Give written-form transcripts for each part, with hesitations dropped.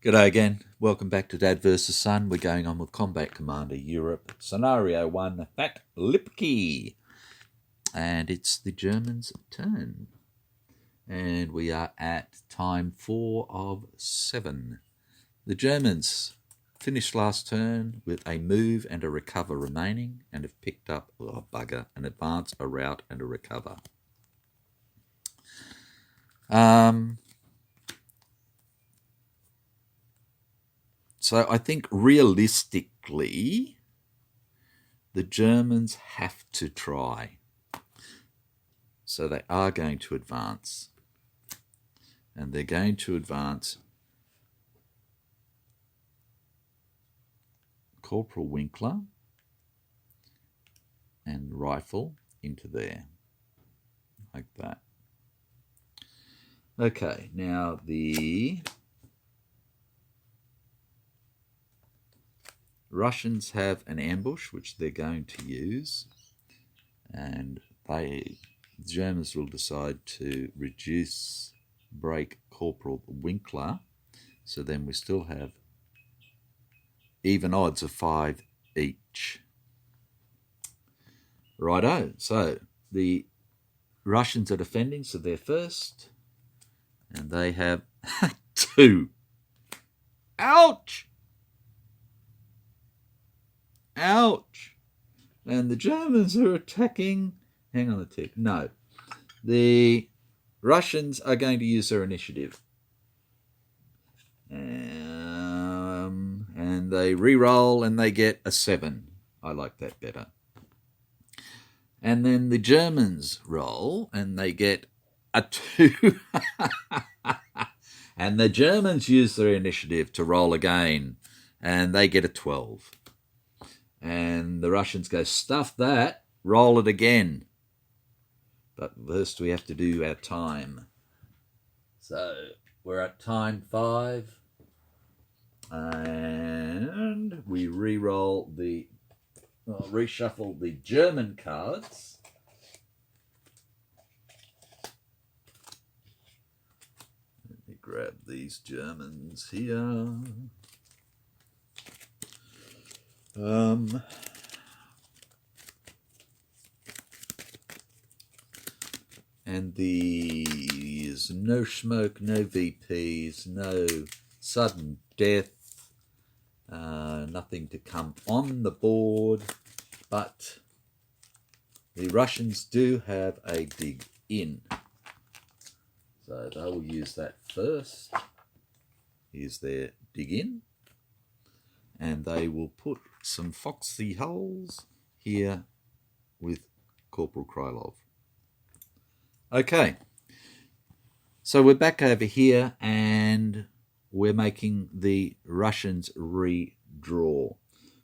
G'day again. Welcome back to Dad vs. Son. We're going on with Combat Commander Europe. Scenario 1, Fat Lipki. And it's the Germans' turn. And we are at time 4 of 7. The Germans finished last turn with a move and a recover remaining and have picked up, an advance, a rout and a recover. So I think realistically, the Germans have to try. So they are going to advance. And they're going to advance Corporal Winkler and rifle into there, like that. Okay, now the Russians have an ambush which they're going to use, and the Germans will decide to break Corporal Winkler, so then we still have even odds of 5 each. Righto, so the Russians are defending, so they're first, and they have 2. Ouch! Ouch! And the Germans are attacking. Hang on a tick. No. The Russians are going to use their initiative. And they re-roll and they get a 7. I like that better. And then the Germans roll and they get a 2. And the Germans use their initiative to roll again and they get a 12. And the Russians go, stuff that, roll it again. But first we have to do our time. So we're at time 5. And we reshuffle the German cards. Let me grab these Germans here. And these no smoke, no VPs, no sudden death, nothing to come on the board, but the Russians do have a dig in. So they will use that first. Here's their dig in. And they will put some foxy holes here with Corporal Krylov. Okay, so we're back over here and we're making the Russians redraw.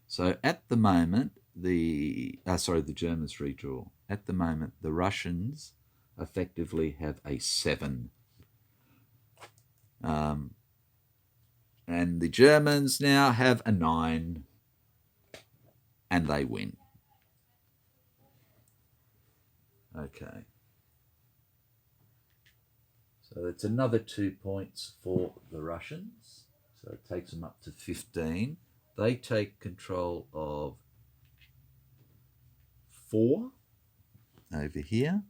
So at the moment, the Germans redraw. At the moment, the Russians effectively have a 7. And the Germans now have a 9, and they win. Okay. So it's another 2 points for the Russians. So it takes them up to 15. They take control of 4 over here.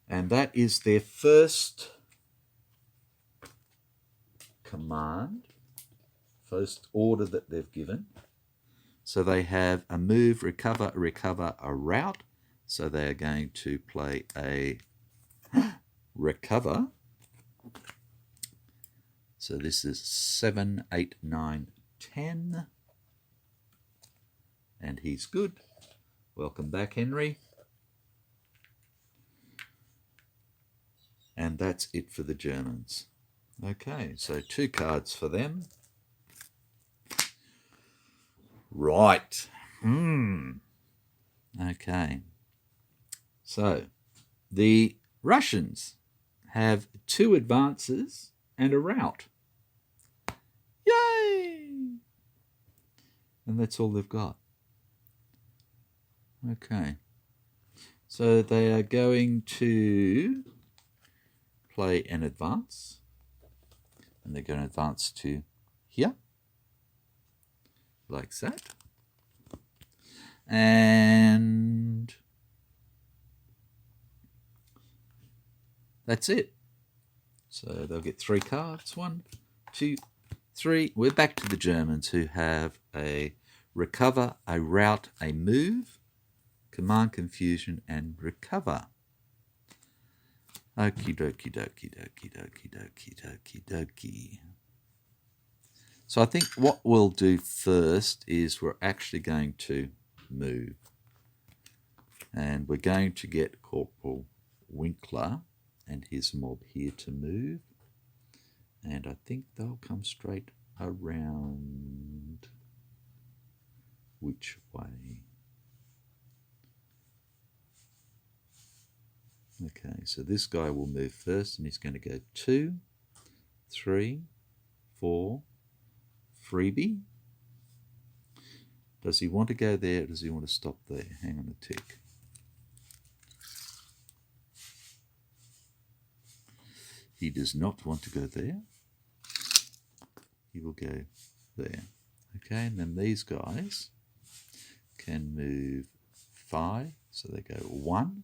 And that is their first command, first order that they've given. So they have a move, recover, a rout. So they are going to play a recover. So this is 7, 8, 9, 10. And he's good. Welcome back, Henry. And that's it for the Germans. Okay, so 2 cards for them. Right. Okay. So the Russians have 2 advances and a rout. Yay! And that's all they've got. Okay. So they are going to play an advance. And they're going to advance to here, like that. And that's it. So they'll get 3 cards. 1, 2, 3. We're back to the Germans, who have a recover, a rout, a move, command confusion, and recover. Okie dokie dokie dokie dokie dokie dokie dokie. So I think what we'll do first is we're actually going to move. And we're going to get Corporal Winkler and his mob here to move. And I think they'll come straight around. Which way? Okay, so this guy will move first, and he's going to go 2, 3, 4, freebie. Does he want to go there, or does he want to stop there? Hang on a tick. He does not want to go there. He will go there. Okay, and then these guys can move 5, so they go 1,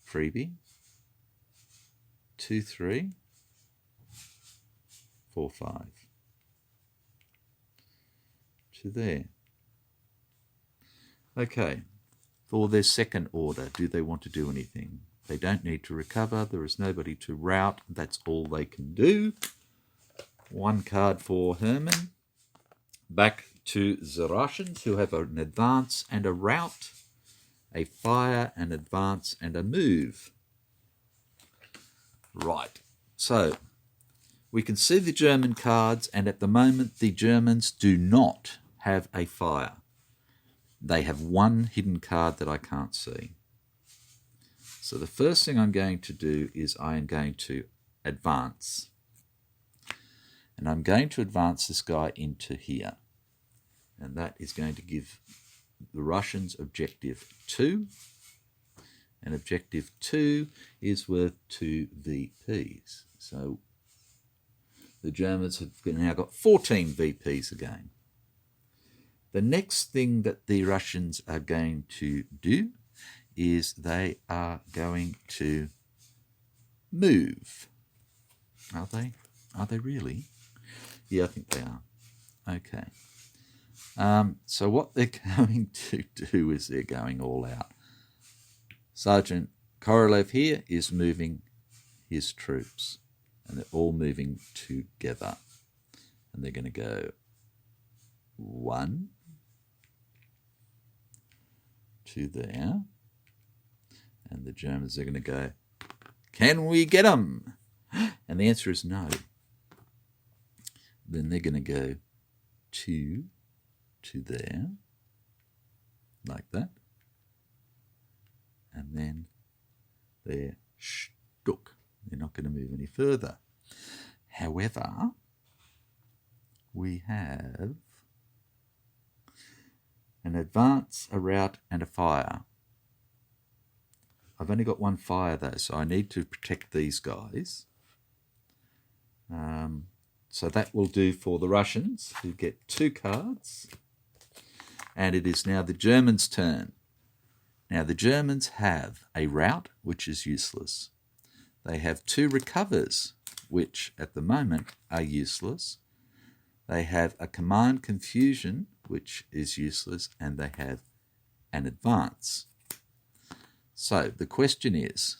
freebie, 2, 3, 4, 5. To there. Okay, for their second order, do they want to do anything? They don't need to recover. There is nobody to rout. That's all they can do. 1 card for Herman. Back to the Russians, who have an advance and a rout, a fire, an advance, and a move. Right, so we can see the German cards, and at the moment the Germans do not have a fire. They have 1 hidden card that I can't see. So the first thing I'm going to do is I am going to advance. And I'm going to advance this guy into here. And that is going to give the Russians objective 2. And objective 2 is worth 2 VPs. So the Germans have now got 14 VPs again. The next thing that the Russians are going to do is they are going to move. Are they? Are they really? Yeah, I think they are. Okay. So what they're going to do is they're going all out. Sergeant Korolev here is moving his troops, and they're all moving together. And they're going to go 1 to there. And the Germans are going to go, can we get them? And the answer is no. Then they're going to go 2 to there, like that. And then they're stuck. They're not going to move any further. However, we have an advance, a rout, and a fire. I've only got 1 fire though, so I need to protect these guys. So that will do for the Russians, who get 2 cards. And it is now the Germans' turn. Now the Germans have a rout, which is useless. They have 2 recovers, which at the moment are useless. They have a command confusion, which is useless, and they have an advance. So the question is,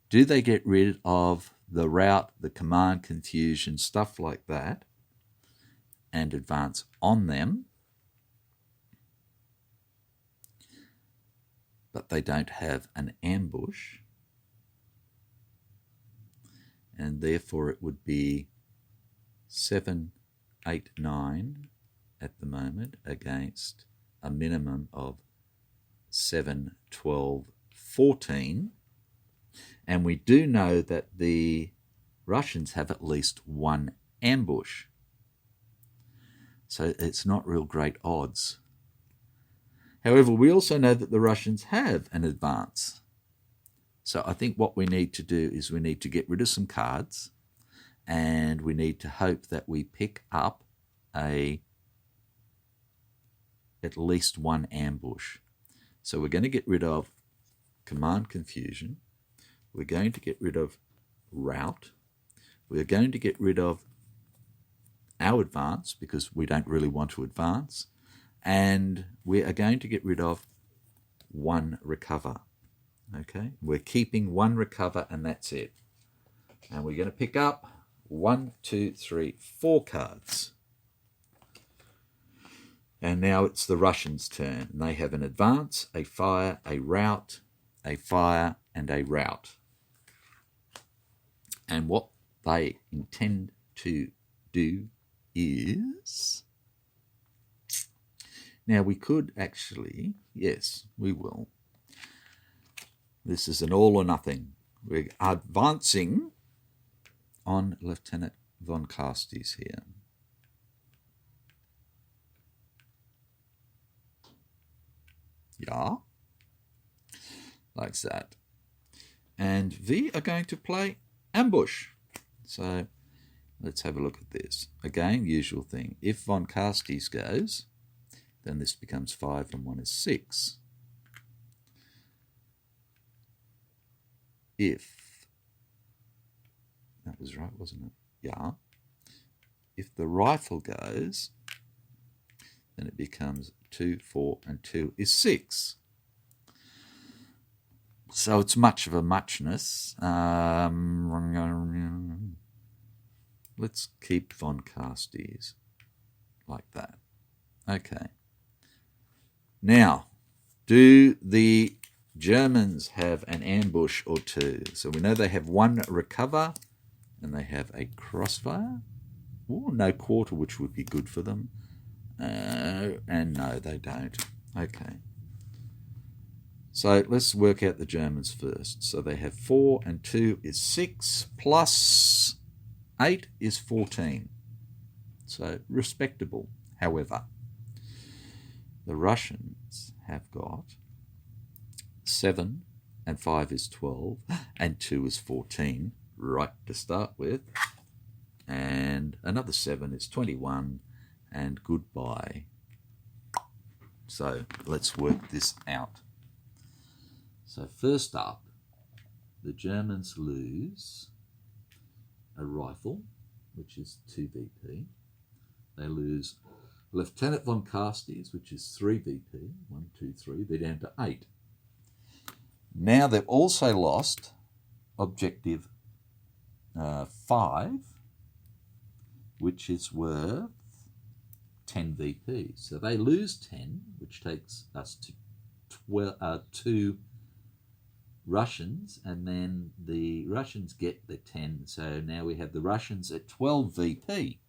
do they get rid of the rout, the command confusion, stuff like that, and advance on them? But they don't have an ambush, and therefore it would be 7, 8, 9 at the moment against a minimum of 7, 12, 14. And we do know that the Russians have at least 1 ambush. So it's not real great odds. However, we also know that the Russians have an advance. So I think what we need to do is we need to get rid of some cards, and we need to hope that we pick up at least one ambush. So we're going to get rid of command confusion. We're going to get rid of rout. We're going to get rid of our advance because we don't really want to advance. And we are going to get rid of one recover. Okay, we're keeping one recover and that's it. And we're going to pick up 1, 2, 3, 4 cards. And now it's the Russians' turn. And they have an advance, a fire, a rout, a fire, and a rout. And what they intend to do is... Now we could actually... Yes, we will. This is an all or nothing. We're advancing on Lieutenant von Carstes here. Yeah, like that. And we are going to play ambush. So let's have a look at this. Again, usual thing. If von Carstes goes, then this becomes 5 and 1 is 6. If, that was right, wasn't it? Yeah. If the rifle goes, then it becomes 2, 4, and 2 is 6. So it's much of a muchness. Let's keep von Carstes like that. Okay. Now, do the Germans have an ambush or two? So we know they have one recover and they have a crossfire. Ooh, no quarter, which would be good for them. And no, they don't. Okay. So let's work out the Germans first. So they have 4 and 2 is 6 plus 8 is 14. So respectable. However, the Russians have got 7 and 5 is 12 and 2 is 14, right to start with. And another 7 is 21 and goodbye. So let's work this out. So first up, the Germans lose a rifle, which is 2 VP. They lose Lieutenant von Carstes, which is 3 VP. 1, 2, 3. They're down to 8. Now they've also lost objective 5, which is worth 10 VP. So they lose 10, which takes us to 2 Russians, and then the Russians get the 10. So now we have the Russians at 12 VP.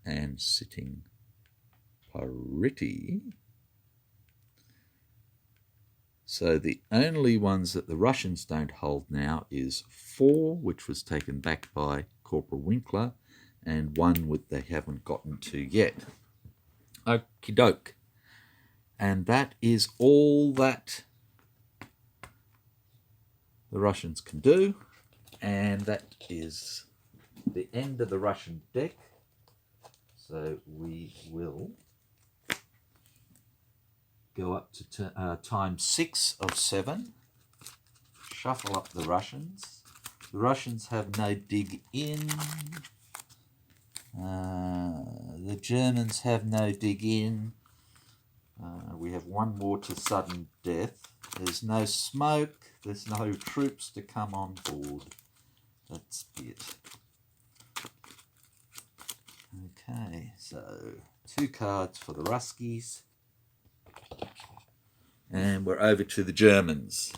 And sitting pretty. So the only ones that the Russians don't hold now is 4, which was taken back by Corporal Winkler, and 1 which they haven't gotten to yet. Okie doke. And that is all that the Russians can do. And that is the end of the Russian deck. So we will go up to times 6 of 7. Shuffle up the Russians. The Russians have no dig in. The Germans have no dig in. We have 1 more to sudden death. There's no smoke. There's no troops to come on board. That's it. Okay, so 2 cards for the Ruskies. And we're over to the Germans.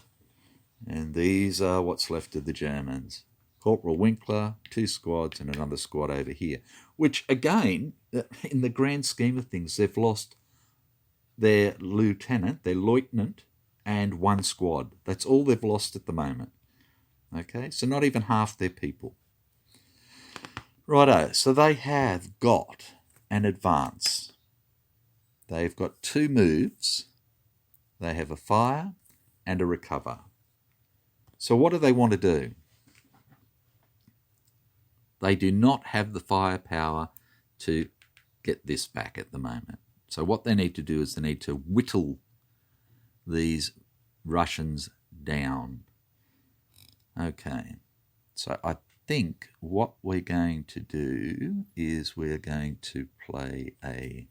And these are what's left of the Germans. Corporal Winkler, 2 squads, and another squad over here. Which, again, in the grand scheme of things, they've lost their lieutenant, their lieutenant, and 1 squad. That's all they've lost at the moment. Okay, so not even half their people. Righto, so they have got an advance. They've got 2 moves. They have a fire and a recover. So what do they want to do? They do not have the firepower to get this back at the moment. So what they need to do is they need to whittle these Russians down. Okay, so I think what we're going to do is we're going to play a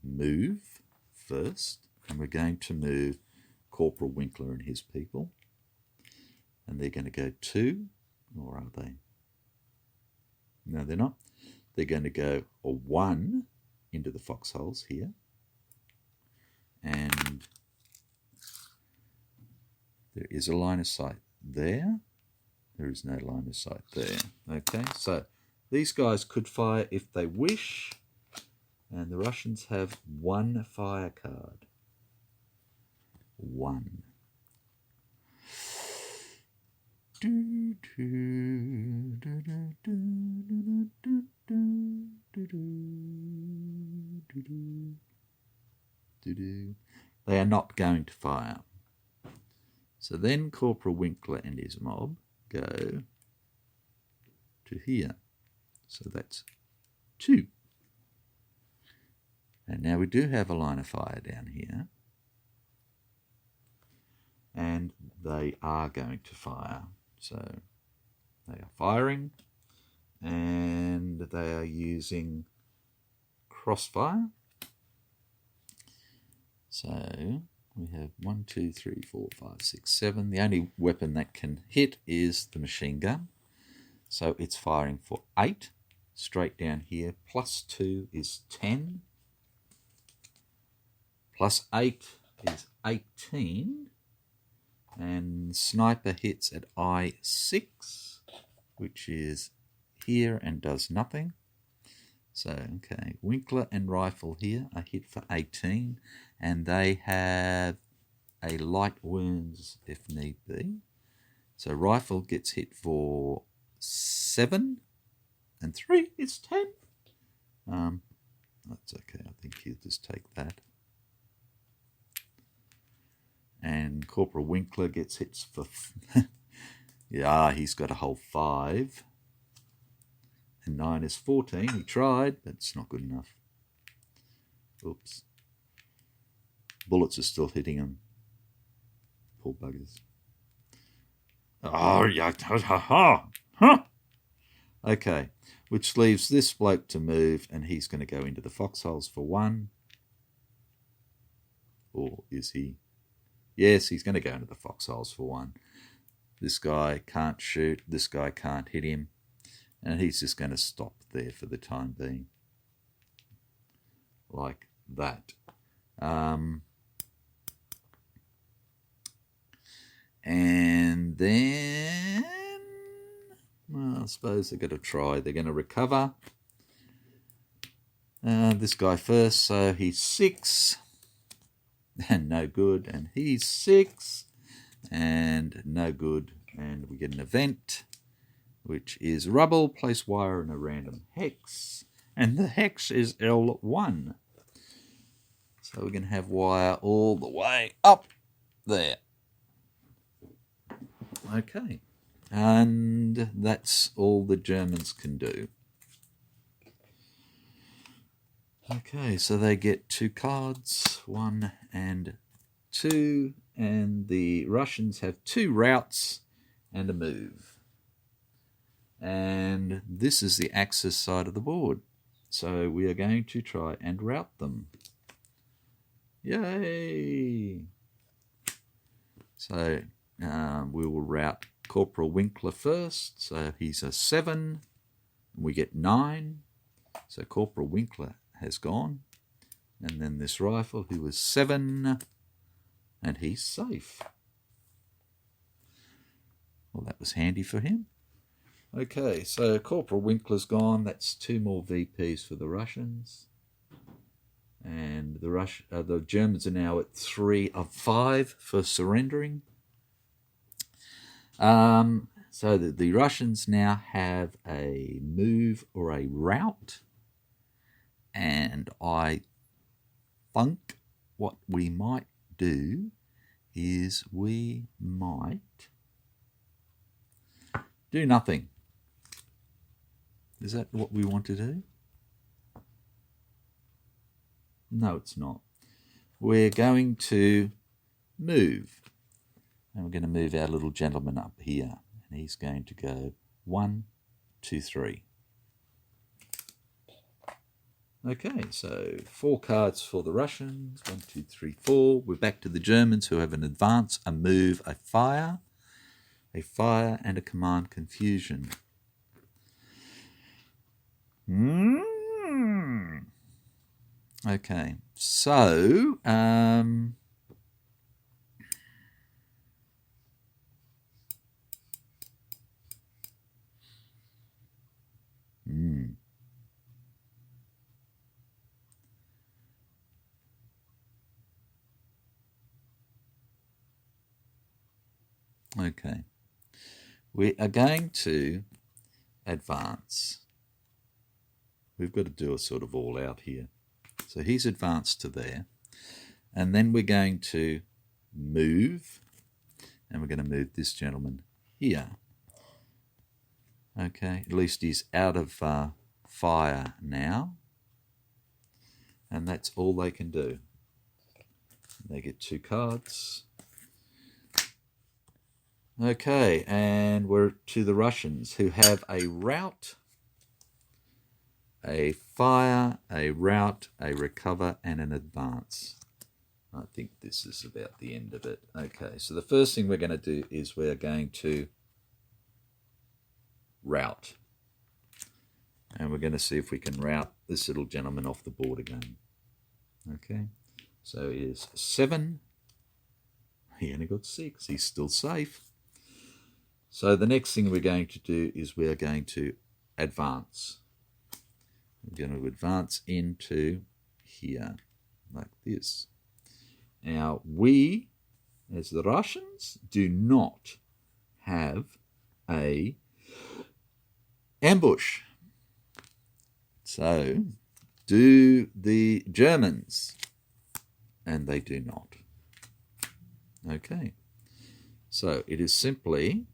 move first, and we're going to move Corporal Winkler and his people, and they're going to go 2, or are they? No, they're not. They're going to go a 1 into the foxholes here, and there is a line of sight there. There is no line of sight there. Okay, so these guys could fire if they wish, and the Russians have 1 fire card. 1. They are not going to fire. So then Corporal Winkler and his mob go to here. So that's 2. And now we do have a line of fire down here. And they are going to fire. So they are firing, and they are using crossfire. So we have 1, 2, 3, 4, 5, 6, 7. The only weapon that can hit is the machine gun. So it's firing for 8 straight down here. Plus 2 is 10. Plus 8 is 18. And sniper hits at I6, which is here and does nothing. So, okay, Winkler and rifle here are hit for 18, and they have a light wounds if need be. So rifle gets hit for 7, and 3 is 10. That's okay, I think he'll just take that. And Corporal Winkler gets hits for... yeah, he's got a whole 5. And 9 is 14. He tried, but it's not good enough. Oops. Bullets are still hitting him. Poor buggers. Oh, yeah. Huh. Okay, which leaves this bloke to move, and he's going to go into the foxholes for 1. Or is he? Yes, he's going to go into the foxholes for 1. This guy can't shoot. This guy can't hit him. And he's just going to stop there for the time being. Like that. And then... well, I suppose they're going to try. They're going to recover. This guy first, so he's 6. And no good, and he's 6, and no good, and we get an event, which is rubble, place wire in a random hex, and the hex is L1. So we're going to have wire all the way up there. Okay, and that's all the Germans can do. Okay, so they get 2 cards, 1 and 2, and the Russians have 2 routes and a move. And this is the Axis side of the board. So we are going to try and route them. Yay! So we will route Corporal Winkler first. So he's a 7. We get 9. So Corporal Winkler has gone, and then this rifle who was 7, and he's safe. Well, that was handy for him. Okay, so Corporal Winkler's gone. That's 2 more VPs for the Russians, and the Germans are now at 3 of 5 for surrendering. So the Russians now have a move or a route. And I think what we might do is we might do nothing. Is that what we want to do? No, it's not. We're going to move. And we're going to move our little gentleman up here. And he's going to go 1, 2, 3. Okay, so 4 cards for the Russians. 1, 2, 3, 4. We're back to the Germans, who have an advance, a move, a fire, and a command confusion. Okay, so okay, we are going to advance. We've got to do a sort of all out here. So he's advanced to there. And then we're going to move. And we're going to move this gentleman here. Okay, at least he's out of fire now. And that's all they can do. They get 2 cards. Okay, and we're to the Russians, who have a rout, a fire, a rout, a recover, and an advance. I think this is about the end of it. Okay, so the first thing we're going to do is we're going to rout. And we're going to see if we can rout this little gentleman off the board again. Okay, so he is 7. He only got 6. He's still safe. So the next thing we're going to do is we're going to advance. We're going to advance into here, like this. Now, we, as the Russians, do not have a ambush. So, do the Germans, and they do not. Okay, so it is simply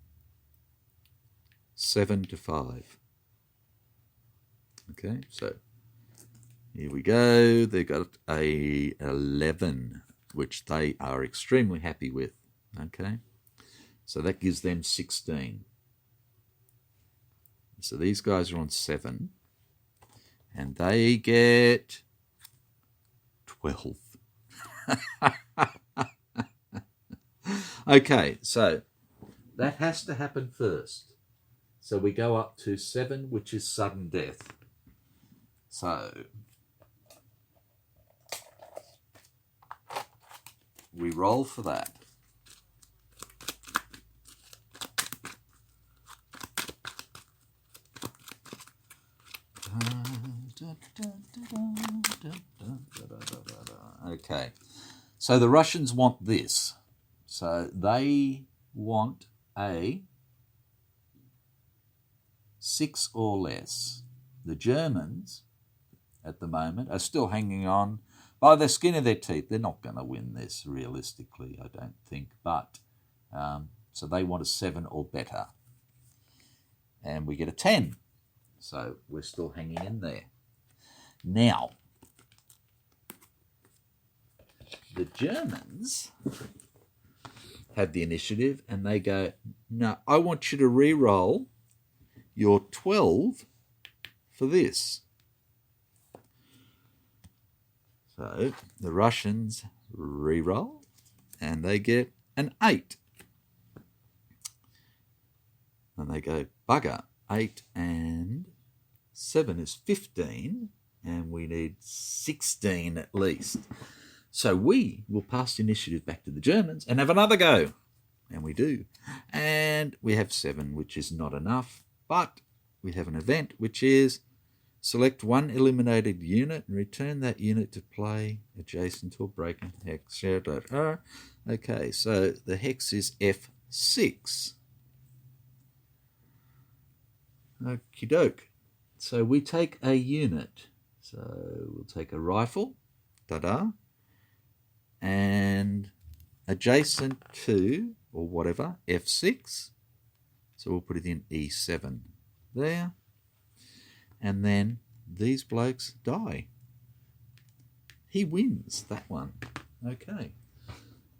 7 to 5. Okay, so here we go. They got a 11, which they are extremely happy with. Okay, so that gives them 16. So these guys are on 7, and they get 12. Okay, so that has to happen first. So we go up to 7, which is sudden death. So we roll for that. Okay, so the Russians want this. So they want a 6 or less. The Germans, at the moment, are still hanging on by the skin of their teeth. They're not going to win this, realistically, I don't think. But, so they want a 7 or better. And we get a 10. So we're still hanging in there. Now, the Germans have the initiative, and they go, no, I want you to re-roll your 12 for this. So the Russians re-roll, and they get an 8. And they go, bugger, 8 and 7 is 15, and we need 16 at least. So we will pass the initiative back to the Germans and have another go. And we do. And we have 7, which is not enough. But we have an event, which is select one eliminated unit and return that unit to play adjacent to a broken hex. Okay, so the hex is F6. Okie doke. So we take a unit. So we'll take a rifle. Ta-da. And adjacent to, or whatever, F6. So we'll put it in E7 there. And then these blokes die. He wins that one. Okay.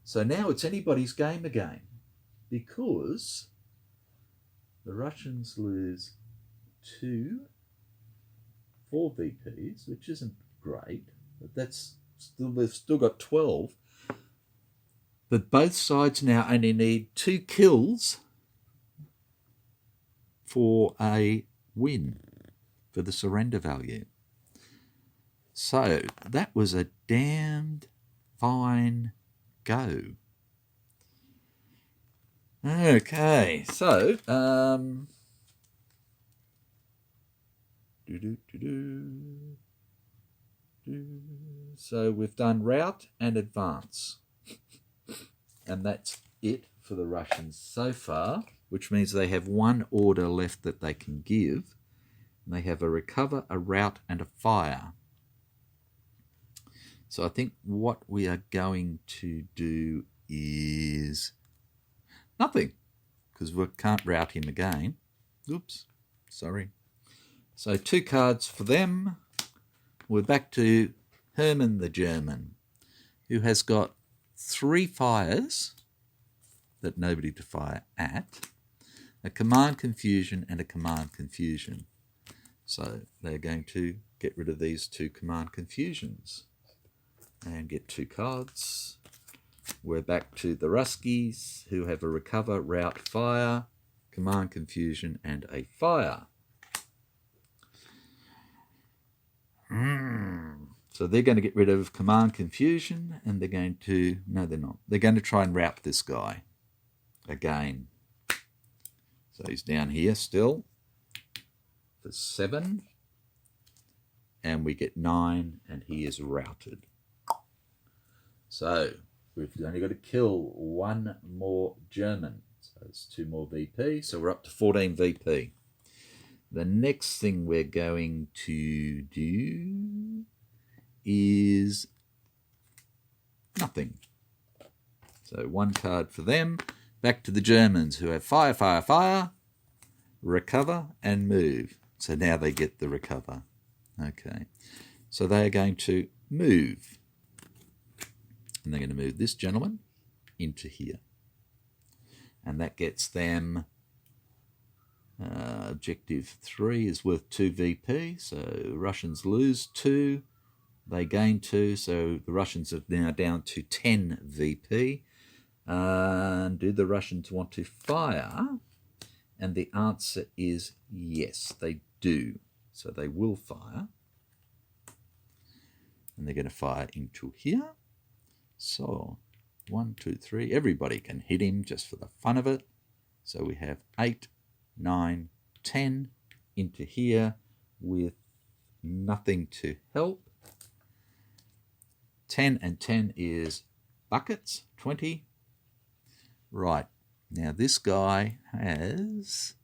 So now it's anybody's game again, because the Russians lose 4 VPs, which isn't great, but they've still got 12. But both sides now only need 2 kills for a win, for the surrender value. So that was a damned fine go. Okay, so so we've done rout and advance, and that's it for the Russians so far, which means they have 1 order left that they can give. And they have a recover, a rout, and a fire. So I think what we are going to do is nothing, because we can't rout him again. Oops, sorry. So 2 cards for them. We're back to Herman the German, who has got 3 fires that nobody to fire at, a command confusion and a command confusion. So they're going to get rid of these 2 command confusions and get 2 cards. We're back to the Ruskies, who have a recover, rout, fire, command confusion, and a fire. So they're going to get rid of command confusion, and they're going to... No, they're not. They're going to try and rout this guy again. So he's down here still for 7. And we get 9, and he is routed. So we've only got to kill 1 more German. So it's 2 more VP. So we're up to 14 VP. The next thing we're going to do is nothing. So 1 card for them. Back to the Germans, who have fire, fire, fire, recover, and move. So now they get the recover. Okay. So they are going to move. And they're going to move this gentleman into here. And that gets them... objective 3 is worth 2 VP, so Russians lose 2, they gain 2, so the Russians are now down to 10 VP. And do the Russians want to fire? And the answer is yes, they do. So they will fire. And they're going to fire into here. So 1, 2, 3, everybody can hit him just for the fun of it. So we have 8, 9, 10 into here with nothing to help. 10 and 10 is buckets, 20. Right, now this guy has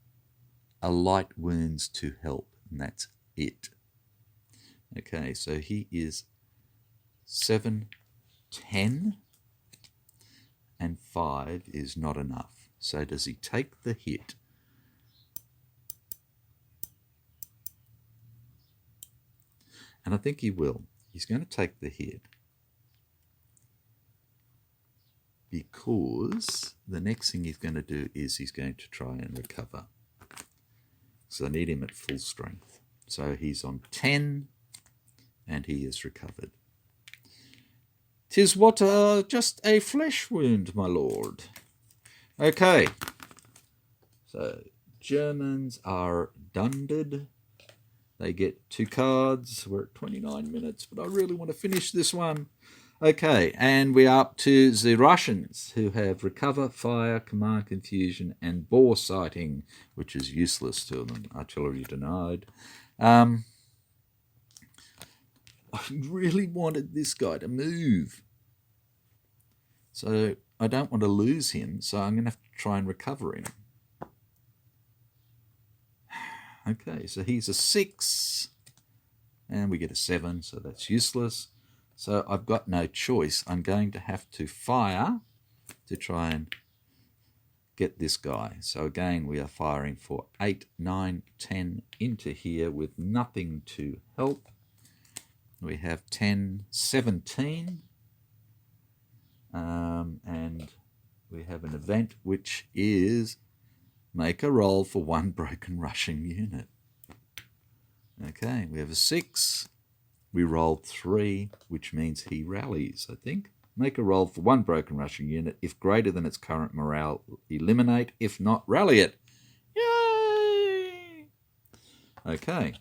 a light wounds to help, and that's it. Okay, so he is 7, 10, and 5 is not enough. So does he take the hit? And I think he will. He's going to take the hit, because the next thing he's going to do is he's going to try and recover. So I need him at full strength. So he's on 10, and he is recovered. 'Tis what just a flesh wound, my lord. Okay. So Germans are dunded. They get 2 cards. We're at 29 minutes, but I really want to finish this one. Okay, and we're up to the Russians, who have recover, fire, command confusion, and bore sighting, which is useless to them. Artillery denied. I really wanted this guy to move. So I don't want to lose him, so I'm going to have to try and recover him. Okay, so he's a 6, and we get a 7, so that's useless. So I've got no choice. I'm going to have to fire to try and get this guy. So again, we are firing for 8, 9, 10 into here with nothing to help. We have 10, 17. And we have an event which is make a roll for 1 broken Russian unit. Okay, we have a 6. We rolled 3, which means he rallies, I think. Make a roll for 1 broken Russian unit. If greater than its current morale, eliminate. If not, rally it. Yay! Okay.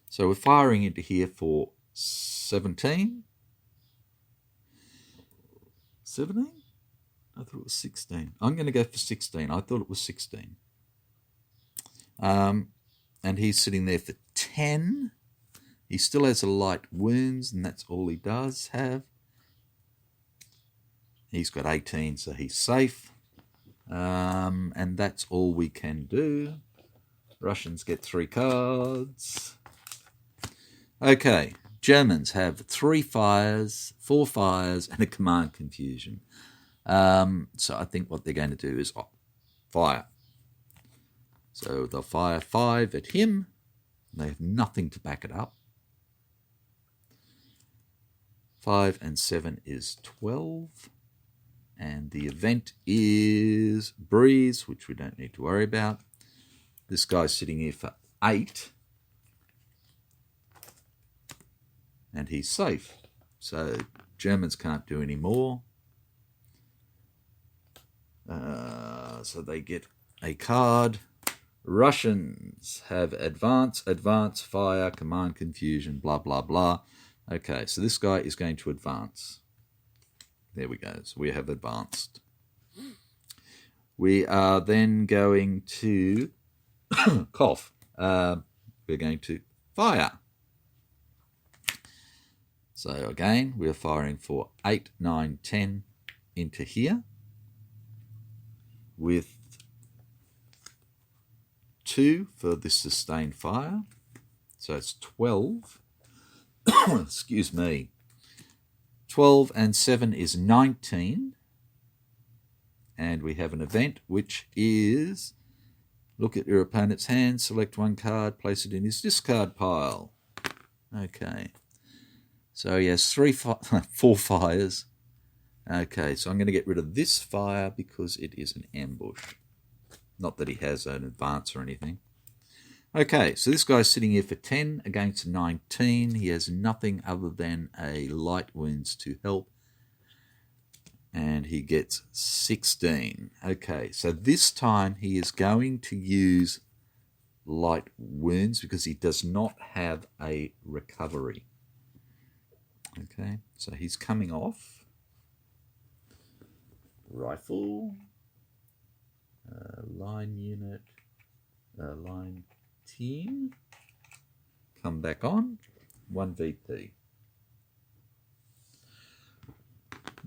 So we're firing into here for 17. 17? I thought it was 16. I'm going to go for 16. I thought it was 16. And he's sitting there for 10. He still has a light wounds, and that's all he does have. He's got 18, so he's safe. And that's all we can do. Russians get 3 cards. Okay, Germans have 3 fires, 4 fires, and a command confusion. So I think what they're going to do is fire. So they'll fire 5 at him. They have nothing to back it up. 5 and 7 is 12. And the event is breeze, which we don't need to worry about. This guy's sitting here for 8. And he's safe. So Germans can't do any more. So they get a card. Russians have advance, fire, command confusion, blah, blah, blah. Okay, so this guy is going to advance. There we go. So we have advanced. We are then going to cough. We're going to fire. So again, we're firing for 8, 9, 10 into here with 2 for this sustained fire. So it's 12. Excuse me. 12 and 7 is 19. And we have an event which is look at your opponent's hand, select 1 card, place it in his discard pile. Okay. So he has 4 fires. Okay, so I'm going to get rid of this fire because it is an ambush. Not that he has an advance or anything. Okay, so this guy's sitting here for 10 against 19. He has nothing other than a light wounds to help. And he gets 16. Okay, so this time he is going to use light wounds because he does not have a recovery. Okay, so he's coming off. Rifle. Line unit. Line team. Come back on. 1 VP.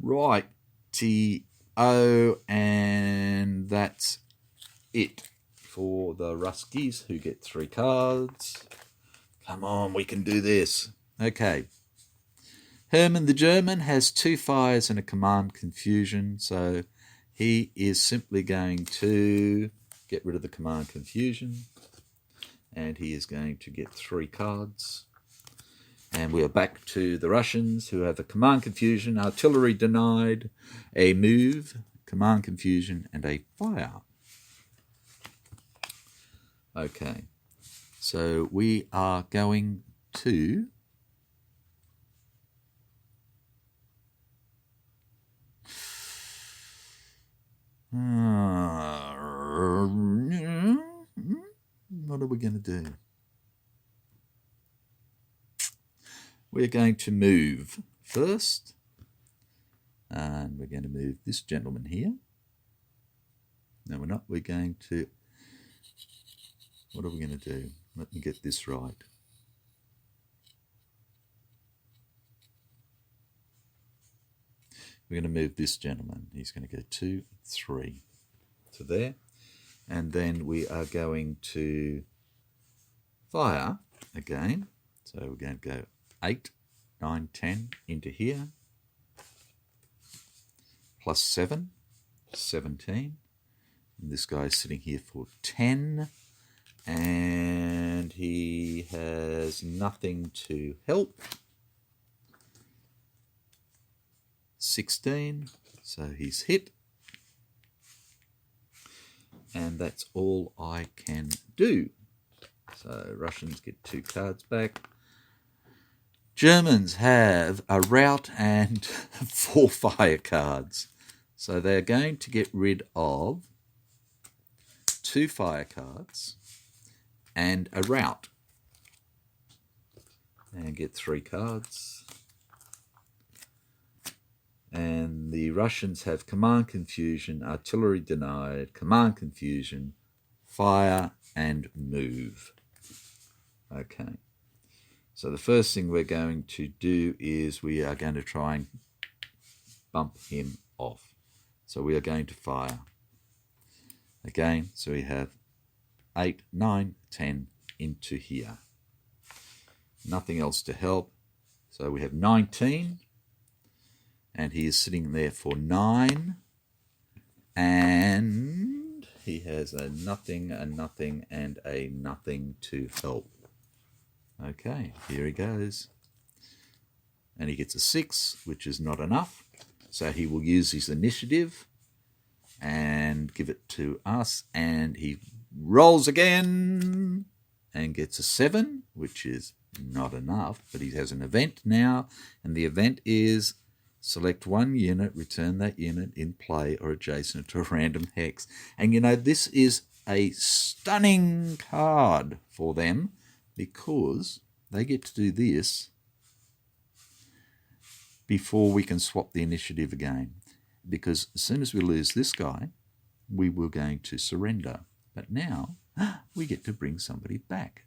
Righty-o, and that's it for the Ruskies who get 3 cards. Come on, we can do this. Okay. Herman the German has 2 fires and a command confusion, so he is simply going to get rid of the command confusion, and he is going to get 3 cards. And we are back to the Russians who have a command confusion, artillery denied, a move, command confusion, and a fire. Okay, so we are going to what are we going to do? We're going to move first, and we're going to move this gentleman here. No, we're not. We're going to, what are we going to do? Let me get this right. We're going to move this gentleman. He's going to go 2, 3 to there. And then we are going to fire again. So we're going to go 8, 9, 10 into here. Plus 7. 17. And this guy's sitting here for 10. And he has nothing to help. 16. So he's hit. And that's all I can do. So Russians get 2 cards back. Germans have a rout and 4 fire cards. So they're going to get rid of 2 fire cards and a rout. And get 3 cards. And the Russians have command confusion, artillery denied, command confusion, fire and move. Okay. So the first thing we're going to do is we are going to try and bump him off. So we are going to fire. Again, so we have 8, 9, 10 into here. Nothing else to help. So we have 19. And he is sitting there for 9. And he has a nothing, and a nothing to help. Okay, here he goes. And he gets a 6, which is not enough. So he will use his initiative and give it to us. And he rolls again and gets a 7, which is not enough. But he has an event now. And the event is select 1 unit, return that unit in play or adjacent to a random hex. And you know, this is a stunning card for them, because they get to do this before we can swap the initiative again. Because as soon as we lose this guy, we were going to surrender. But now we get to bring somebody back.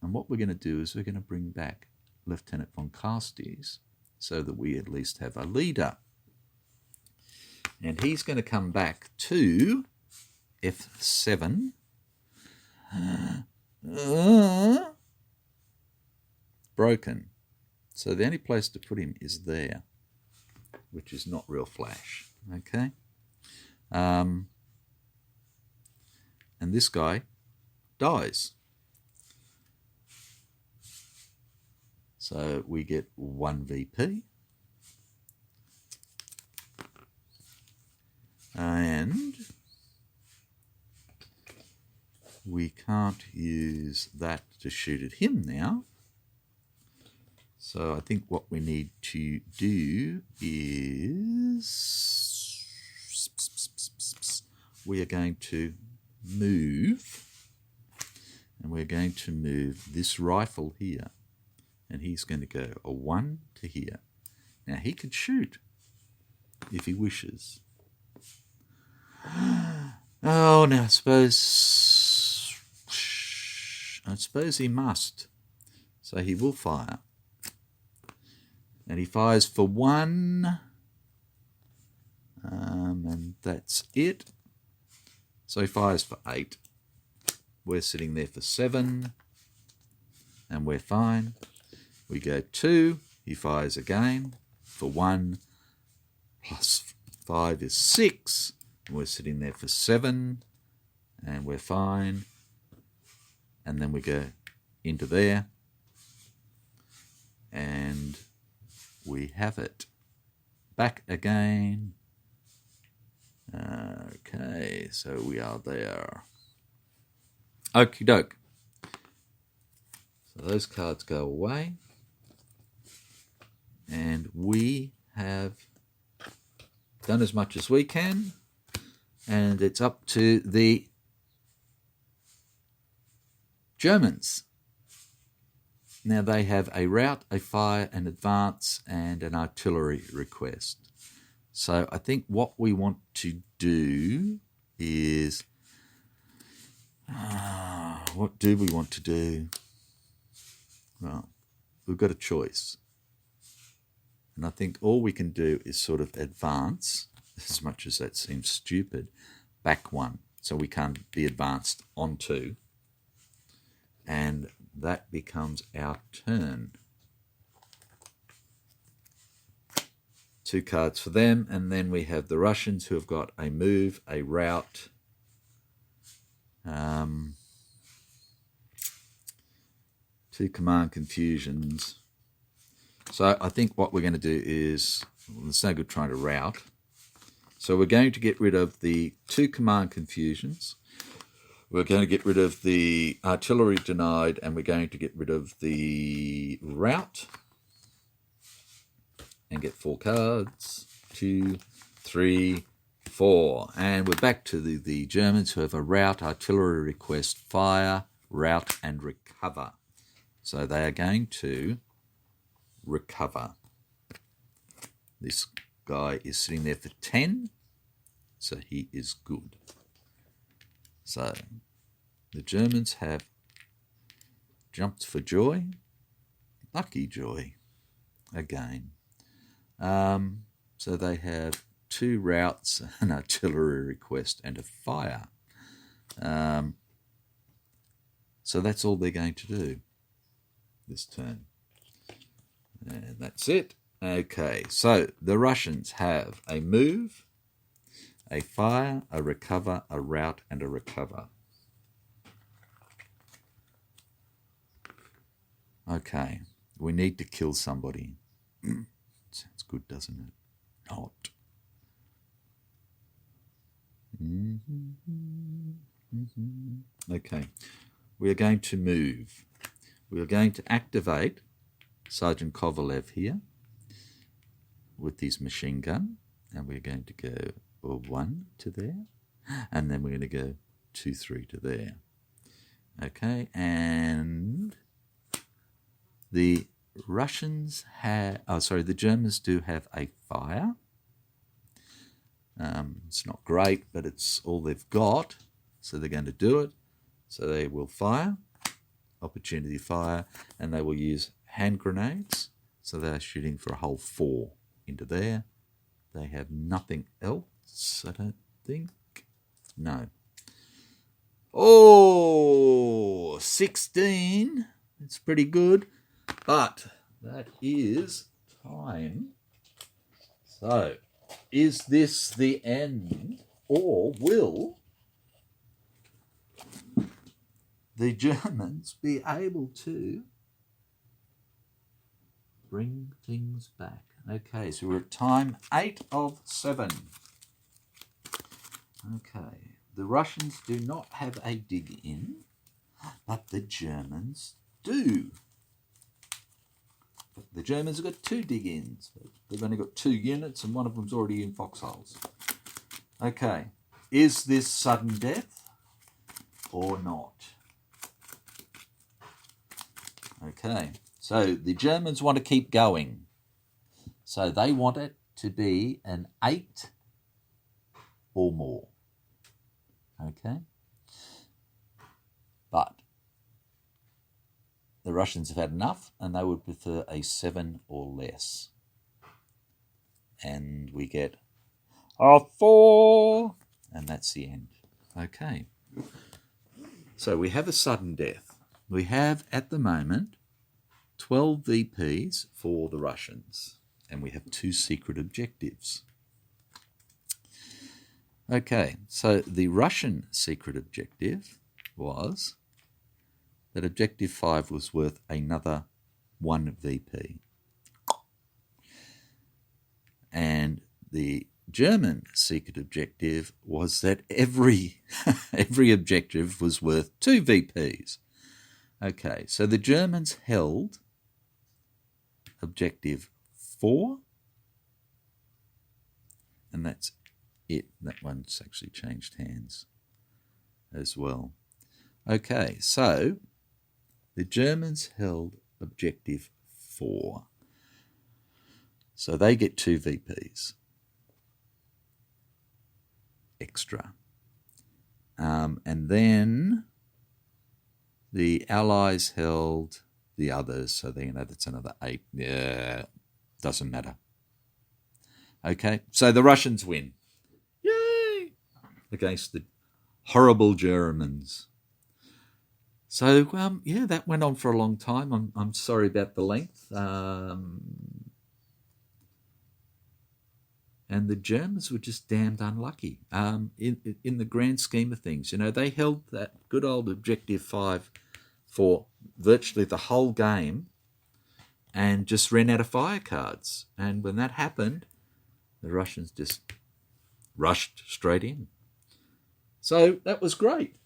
And what we're going to do is we're going to bring back Lieutenant von Carstens so that we at least have a leader. And he's going to come back to F7. Broken. So the only place to put him is there, which is not real flash. Okay. And this guy dies. So we get 1 VP. And we can't use that to shoot at him now. So I think what we need to do is we are going to move, and we're going to move this rifle here, and he's going to go a 1 to here. Now he can shoot if he wishes. Oh, now I suppose he must. So he will fire. And he fires for 1. And that's it. So he fires for 8. We're sitting there for 7. And we're fine. We go 2. He fires again for 1. Plus 5 is 6. And we're sitting there for 7. And we're fine. And then we go into there. And we have it. Back again. Okay, so we are there. Okie doke. So those cards go away. And we have done as much as we can. And it's up to the Germans. Now they have a rout, a fire, an advance, and an artillery request. So I think what we want to do is... what do we want to do? Well, we've got a choice. And I think all we can do is sort of advance, as much as that seems stupid, back 1. So we can't be advanced on 2. And that becomes our turn. 2 cards for them. And then we have the Russians, who have got a move, a rout, 2 command confusions. So I think what we're going to do is, well, it's no good trying to rout. So we're going to get rid of the 2 command confusions. We're going to get rid of the artillery denied, and we're going to get rid of the rout and get 4 cards. 2, 3, 4. And we're back to the Germans, who have a rout, artillery request, fire, rout, and recover. So they are going to recover. This guy is sitting there for 10, so he is good. So the Germans have jumped for joy, lucky joy again. So they have 2 routs, an artillery request, and a fire. So that's all they're going to do this turn. And that's it. Okay, so the Russians have a move, a fire, a recover, a rout, and a recover. Okay, we need to kill somebody. Sounds good, doesn't it? Not. Okay, we are going to move. We are going to activate Sergeant Kovalev here with his machine gun, and we're going to go 1 to there, and then we're going to go 2, 3 to there. Okay, and the Russians have, the Germans do have a fire. It's not great, but it's all they've got, so they're going to do it. So they will fire, opportunity fire, and they will use hand grenades. So they're shooting for a whole 4 into there. They have nothing else, I don't think. No. Oh, 16. It's pretty good. But that is time. So, is this the end, or will the Germans be able to bring things back? Okay, so we're at time 8 of 7. Okay, the Russians do not have a dig in, but the Germans do. The Germans have got 2 dig-ins. They've only got 2 units, and one of them's already in foxholes. Okay, is this sudden death or not? Okay, so the Germans want to keep going. So they want it to be an 8 or more. Okay, but the Russians have had enough, and they would prefer a 7 or less. And we get a 4, and that's the end. Okay. So we have a sudden death. We have, at the moment, 12 VPs for the Russians, and we have 2 secret objectives. Okay, so the Russian secret objective was that Objective 5 was worth another 1 VP. And the German secret objective was that every objective was worth 2 VPs. Okay, so the Germans held Objective 4, and that's it. That one's actually changed hands as well. Okay, so the Germans held Objective 4. So they get 2 VPs extra. And then the Allies held the others, so that's another 8. Yeah, doesn't matter. Okay, so the Russians win. Yay! Against the horrible Germans. So, yeah, that went on for a long time. I'm sorry about the length. And the Germans were just damned unlucky in the grand scheme of things. You know, they held that good old objective 5 for virtually the whole game and just ran out of fire cards. And when that happened, the Russians just rushed straight in. So that was great.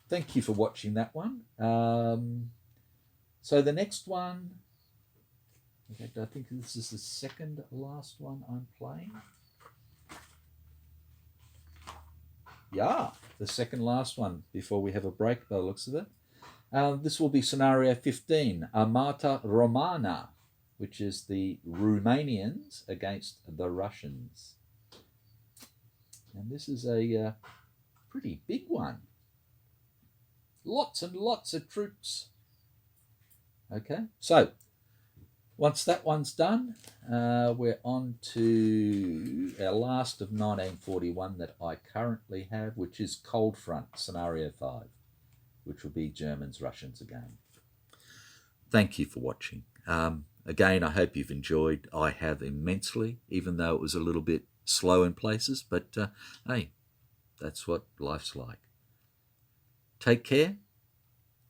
Thank you for watching that one. So the next one, in fact, I think this is the second last one I'm playing. Yeah, the second last one before we have a break by the looks of it. This will be scenario 15, Armata Romana, which is the Romanians against the Russians. And this is a pretty big one. Lots and lots of troops. Okay, so once that one's done, we're on to our last of 1941 that I currently have, which is Cold Front, Scenario 5, which will be Germans, Russians again. Thank you for watching. Again, I hope you've enjoyed. I have immensely, even though it was a little bit slow in places, but hey, that's what life's like. Take care.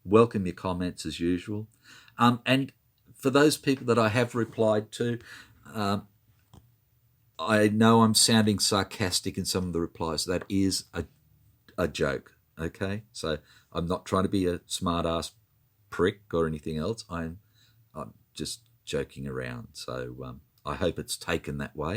Welcome your comments as usual. And for those people that I have replied to, I know I'm sounding sarcastic in some of the replies. That is a joke, okay? So I'm not trying to be a smart-ass prick or anything else. I'm just joking around. So I hope it's taken that way.